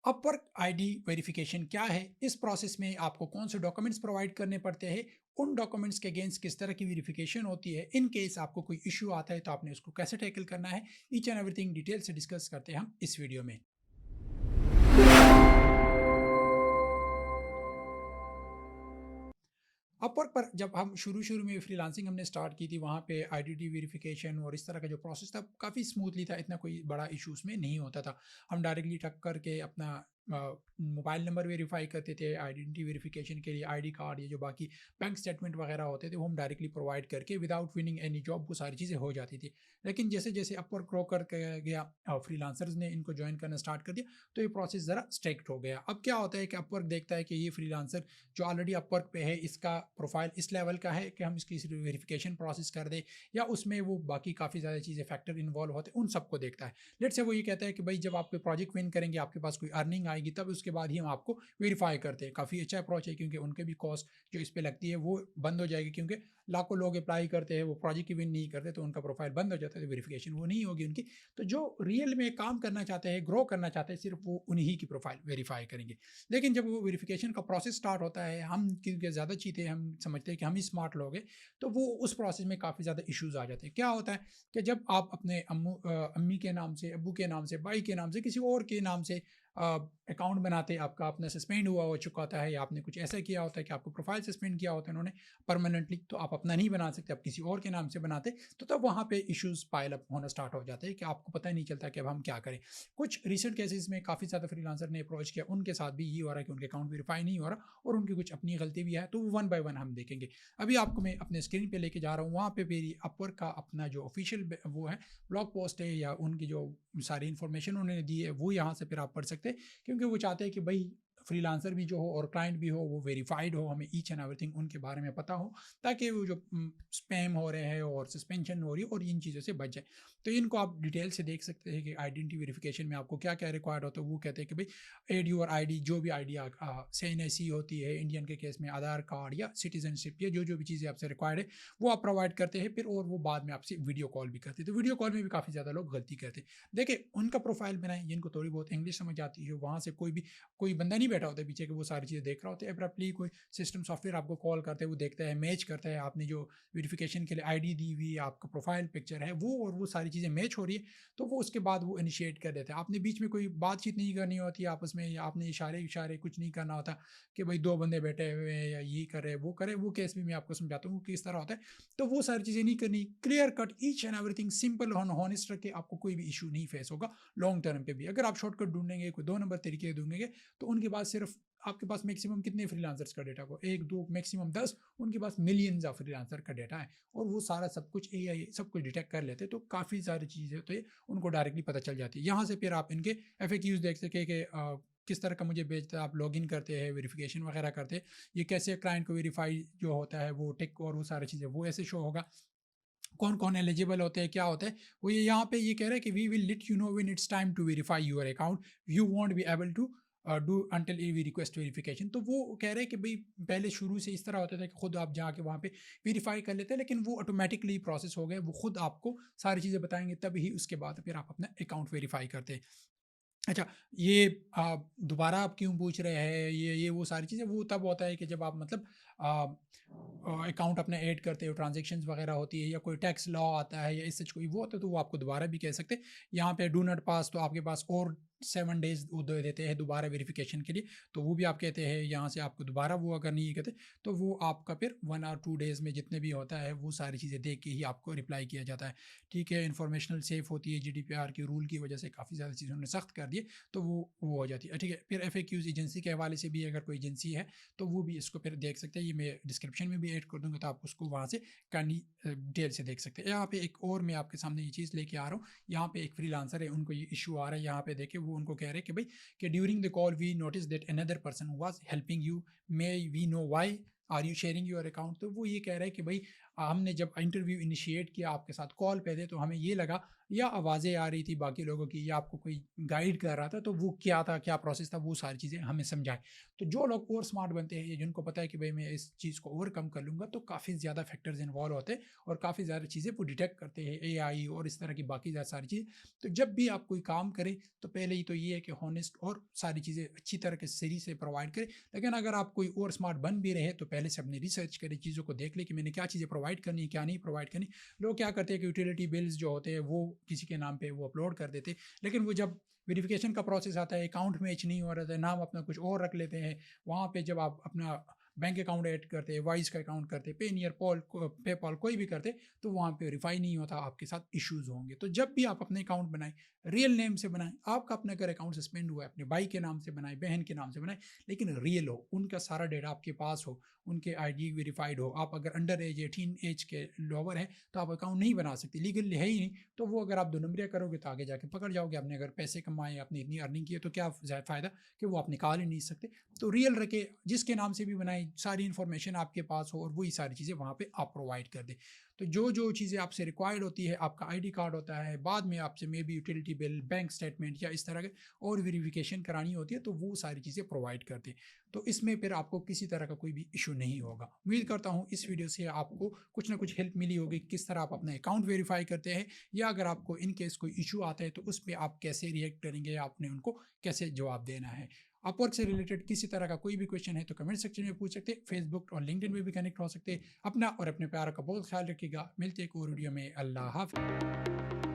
Upwork ID verification क्या है? इस प्रोसेस में आपको कौन से डॉक्यूमेंट्स प्रोवाइड करने पड़ते हैं? उन डॉक्यूमेंट्स के अगेंस्ट किस तरह की वेरिफिकेशन होती है? इन केस आपको कोई इश्यू आता है तो आपने उसको कैसे टैकल करना है? ईच एंड एवरीथिंग डिटेल से डिस्कस करते हैं हम इस वीडियो में। अपवर्क पर जब हम शुरू-शुरू में फ्रीलांसिंग हमने स्टार्ट की थी, वहाँ पे आइडेंटिटी वेरिफिकेशन और इस तरह का जो प्रोसेस था, काफ़ी स्मूथली था, इतना कोई बड़ा इश्यू उसमें नहीं होता था। हम डायरेक्टली टक करके अपना मोबाइल नंबर वेरीफाई करते थे, आइडेंटिटी वेरिफिकेशन के लिए आईडी कार्ड, ये जो बाकी बैंक स्टेटमेंट वगैरह होते थे, वो हम डायरेक्टली प्रोवाइड करके विदाउट विनिंग एनी जॉब वो सारी चीज़ें हो जाती थी। लेकिन जैसे-जैसे अपवर्क ग्रो कर गया, फ्रीलांसर्स ने इनको जॉइन करना स्टार्ट कर दिया, तो ये प्रोसेस ज़रा स्ट्रिक्ट हो गया। अब क्या होता है कि अपवर्क देखता है कि ये फ्रीलांसर जो ऑलरेडी अपवर्क पे है, इसका प्रोफाइल इस लेवल का है कि हम इसकी वेरिफिकेशन प्रोसेस कर दें, या उसमें वो बाकी काफ़ी ज़्यादा चीज़ें फैक्टर इन्वॉल्व होते हैं, उन सबको देखता है। लेट्स से वो ये कहता है कि भाई जब आप कोई प्रोजेक्ट विन करेंगे, आपके पास कोई अर्निंग आएगी, तब उसके बाद ही हम आपको वेरीफाई करते हैं। काफ़ी अच्छा अप्रोच है, क्योंकि उनके भी कॉस्ट जो इस पे लगती है वो बंद हो जाएगी, क्योंकि लाखों लोग अप्लाई करते हैं, वो प्रोजेक्ट ही विन नहीं करते, तो उनका प्रोफाइल बंद हो जाता है, तो वेरिफिकेशन वो नहीं होगी उनकी। तो जो रियल में काम करना चाहते हैं, ग्रो करना चाहते हैं, सिर्फ वो उन्हीं की प्रोफाइल वेरीफाई करेंगे। लेकिन जब वो वेरिफिकेशन का प्रोसेस स्टार्ट होता है, हम क्योंकि ज़्यादा चीज़ें हम समझते हैं कि हम ही स्मार्ट लोग हैं, तो वो उस प्रोसेस में काफ़ी ज़्यादा इश्यूज़ आ जाते हैं। क्या होता है कि जब आप अपने अम्मी के नाम से, अब्बू के नाम से, भाई के नाम से, किसी और के नाम से अकाउंट बनाते, आपका अपना सस्पेंड हुआ हो चुका होता है, या आपने कुछ ऐसा किया होता है कि आपको प्रोफाइल सस्पेंड किया होता है उन्होंने परमानेंटली, तो आप अपना नहीं बना सकते, आप किसी और के नाम से बनाते, तो तब वहाँ पे इश्यूज़ पाइल अप होना स्टार्ट हो जाते हैं कि आपको पता ही नहीं चलता कि अब हम क्या करें। कुछ रिसेंट केसेस में काफ़ी ज़्यादा फ्रीलांसर ने अप्रोच किया, उनके साथ भी ये हो रहा है कि उनके अकाउंट वेरीफाई नहीं हो रहा और उनकी कुछ अपनी गलती भी है, तो वो वन बाय वन हम देखेंगे। अभी आपको मैं अपने स्क्रीन पे लेके जा रहा हूँ, वहाँ पे मेरी अपवर्क का अपना जो ऑफिशियल वो है, ब्लॉग पोस्ट है, या उनकी जो सारी इन्फॉर्मेशन उन्होंने दी है, वो यहाँ से फिर आप पढ़ सकते हैं, क्योंकि वो चाहते हैं कि भाई फ्रीलांसर भी जो हो और क्लाइंट भी हो वो वेरीफाइड हो, हमें ईच एंड एवरीथिंग उनके बारे में पता हो, ताकि वो जो स्पैम हो रहे हैं और सस्पेंशन हो रही है और इन चीज़ों से बच जाए। तो इनको आप डिटेल से देख सकते हैं कि आइडेंटिटी वेरिफिकेशन में आपको क्या क्या रिक्वायर्ड होता है। वो कहते हैं कि भाई एड योर आईडी, जो भी आईडी सेन ऐसी होती है, इंडियन के केस में आधार कार्ड या सिटीजनशिप, या जो जो भी चीज़ें आपसे रिक्वायर्ड है वो आप प्रोवाइड करते हैं फिर, और वो बाद में आपसे वीडियो कॉल भी करते हैं। तो वीडियो कॉल में भी काफ़ी ज़्यादा लोग गलती करते हैं। देखिए, उनका प्रोफाइल बनाएं जिनको थोड़ी बहुत इंग्लिश समझ आती है, वहाँ से कोई बंदा नहीं बैठा होता है पीछे कि वो सारी चीज़ें देख रहा होता है। अब्रप्टली कोई सिस्टम सॉफ्टवेयर आपको कॉल करता है, वो देखता है, मैच करता है, आपने जो वेरिफिकेशन के लिए आईडी दी हुई है, आपका प्रोफाइल पिक्चर है वो, और वो सारी चीज़ें मैच हो रही है, तो वो उसके बाद वो इनिशिएट कर देता है। आपने बीच में कोई बातचीत नहीं करनी होती है आपस में, या आपने इशारे कुछ नहीं करना होता कि भाई 2 बंदे बैठे हुए हैं या ये कर रहे हैं, वो करे, वो केस भी मैं आपको समझाता हूँ किस तरह होता है। तो वो सारी चीज़ें नहीं करनी, clear cut each and everything simple और हॉनेस्ट रख के आपको कोई भी इश्यू नहीं फेस होगा लॉन्ग टर्म पे भी। अगर आप शॉर्टकट ढूँढेंगे, कोई 2 नंबर तरीके ढूँढेंगे, तो उनके पास सिर्फ आपके पास मैक्सिमम कितने फ्रीलांसर्स का डेटा हो, 1, 2, मैक्सिमम 10, उनके पास मिलियंस ऑफ फ्रीलांसर का डेटा है, और वो सारा सब कुछ एआई सब कुछ डिटेक्ट कर लेते हैं, तो काफ़ी सारी चीज़ें तो ये उनको डायरेक्टली पता चल जाती है। यहाँ से फिर आप इनके एफएक्यूज़ देख सकें कि किस तरह का मुझे भेजता है, आप लॉगिन करते हैं, वेरिफिकेशन वगैरह करते हैं, ये कैसे क्लाइंट को वेरीफाई जो होता है वो टिक और वो सारी चीज़ें वो ऐसे शो होगा। कौन-कौन एलिजिबल होते हैं, क्या होता है, वो ये यहाँ पे ये कह रहा है कि we will let you know when it's time to verify your account, you won't be able to do until we request verification. तो वो कह रहे हैं कि भई पहले शुरू से इस तरह होता था कि खुद आप जाके वहाँ पे वेरीफाई कर लेते हैं, लेकिन वो ऑटोमैटिकली प्रोसेस हो गया, वो खुद आपको सारी चीज़ें बताएँगे, तभी उसके बाद फिर आप अपना अकाउंट वेरीफाई करते हैं। अच्छा, ये दोबारा आप क्यों पूछ रहे हैं, ये वो सारी चीज़ें, वो तब होता है कि जब आप मतलब अकाउंट अपना ऐड करते हो, ट्रांज़ैक्शंस वगैरह होती है, या कोई टैक्स लॉ आता है, या इस सच कोई वो होता है, तो वो आपको दोबारा भी कह सकते हैं। यहाँ पे डू नॉट पास, तो आपके पास और 7 डेज़ वो दे देते हैं दोबारा वेरिफ़िकेशन के लिए, तो वो भी आप कहते हैं यहाँ से आपको दोबारा वो अगर नहीं कहते, तो वो आपका फिर 1 और 2 डेज़ में जितने भी होता है, वो सारी चीज़ें देख के ही आपको रिप्लाई किया जाता है। ठीक है, इन्फॉर्मेशनल सेफ होती है, जीडीपीआर के रूल की वजह से काफ़ी ज़्यादा चीज़ें उन्होंने सख्त कर दी है, तो वो हो जाती है। ठीक है, फिर एफएक्यूज़ एजेंसी के हवाले से भी, अगर कोई एजेंसी है, तो वो भी इसको फिर देख सकते हैं। ये मैं डिस्क्रिप्शन में भी ऐड कर दूँगा, तो आप उसको वहाँ से करनी डिटेल से देख सकते हैं। यहाँ पे एक और मैं आपके सामने ये चीज़ लेके आ रहा हूँ। यहाँ पे एक फ्रीलांसर है, उनको ये इश्यू आ रहा है, यहाँ पे देखिए वो उनको कह रहे हैं कि भाई कि during the call we notice that another person was helping you, may we know why are you sharing your account. तो वो ये कह रहा है कि भाई हमने जब इंटरव्यू इनिशिएट किया आपके साथ कॉल पे थे, तो हमें ये लगा या आवाज़ें आ रही थी बाकी लोगों की या आपको कोई गाइड कर रहा था, तो वो क्या था, क्या प्रोसेस था, वो सारी चीज़ें हमें समझाएँ। तो जो लोग और स्मार्ट बनते हैं, या जिनको पता है कि भई मैं इस चीज़ को ओवरकम कर लूँगा, तो काफ़ी ज़्यादा फैक्टर्स इन्वॉल्व होते हैं और काफ़ी ज़्यादा चीज़ें वो डिटेक्ट करते हैं, एआई और इस तरह की बाकी ज़्यादा सारी चीज़ें। तो जब भी आप कोई काम करें, तो पहले ही तो ये है कि हॉनेस्ट और सारी चीज़ें अच्छी तरह के सही से प्रोवाइड करें। लेकिन अगर आप कोई और स्मार्ट बन भी रहे, तो पहले से अपनी रिसर्च करें, चीज़ों को देख लें कि मैंने क्या चीज़ें प्रोवाइड करनी है, क्या नहीं प्रोवाइड करनी। लोग क्या करते हैं कि यूटिलिटी बिल्स जो होते हैं, वो किसी के नाम पे वो अपलोड कर देते हैं। लेकिन वो जब वेरिफिकेशन का प्रोसेस आता है, अकाउंट मैच नहीं हो रहा था, नाम अपना कुछ और रख लेते हैं। वहाँ पे जब आप अपना बैंक अकाउंट ऐड करते हैं, वाइज का अकाउंट करते हैं, पेनियर, पेपॉल कोई भी करते, तो वहाँ पे वेरीफाई नहीं होता, आपके साथ इश्यूज़ होंगे। तो जब भी आप अपने अकाउंट बनाएँ, रियल नेम से बनाएँ। आपका अपना अगर अकाउंट सस्पेंड हुआ है, अपने भाई के नाम से बनाएँ, बहन के नाम से बनाएँ, लेकिन रियल हो, उनका सारा डेटा आपके पास हो, उनके आईडी वेरिफाइड हो। आप अगर अंडर एज 18 एज के लोअर है, तो आप अकाउंट नहीं बना सकते, लीगल है ही नहीं। तो वो अगर आप 2 नंबरिया करोगे, तो आगे जाके पकड़ जाओगे। आपने अगर पैसे कमाए, आपने इतनी अर्निंग की है, तो क्या फ़ायदा कि वो आप निकाल ही नहीं सकते। तो रियल रखें, जिसके नाम से भी बनाएँ, सारी इन्फॉर्मेशन आपके पास हो और वही सारी चीज़ें वहाँ पे आप प्रोवाइड कर दें। तो जो-जो चीज़ें आपसे रिक्वायर्ड होती है, आपका आईडी कार्ड होता है, बाद में आपसे maybe utility bill, bank statement या इस तरह के और वेरिफिकेशन करानी होती है, तो वो सारी चीज़ें प्रोवाइड कर दें। तो इसमें फिर आपको किसी तरह का कोई भी इश्यू नहीं होगा। उम्मीद करता हूँ इस वीडियो से आपको कुछ ना कुछ हेल्प मिली होगी, किस तरह आप अपना अकाउंट वेरीफाई करते हैं, या अगर आपको इन केस कोई इश्यू आता है, तो उस पे आप कैसे रिएक्ट करेंगे, या आपने उनको कैसे जवाब देना है। अपवर्क से रिलेटेड किसी तरह का कोई भी क्वेश्चन है, तो कमेंट सेक्शन में पूछ सकते हैं। फेसबुक और लिंक्डइन में भी कनेक्ट हो सकते हैं। अपना और अपने प्यार का बहुत ख्याल रखिएगा। मिलते हैं एक और वीडियो में। अल्लाह हाफ़िज़।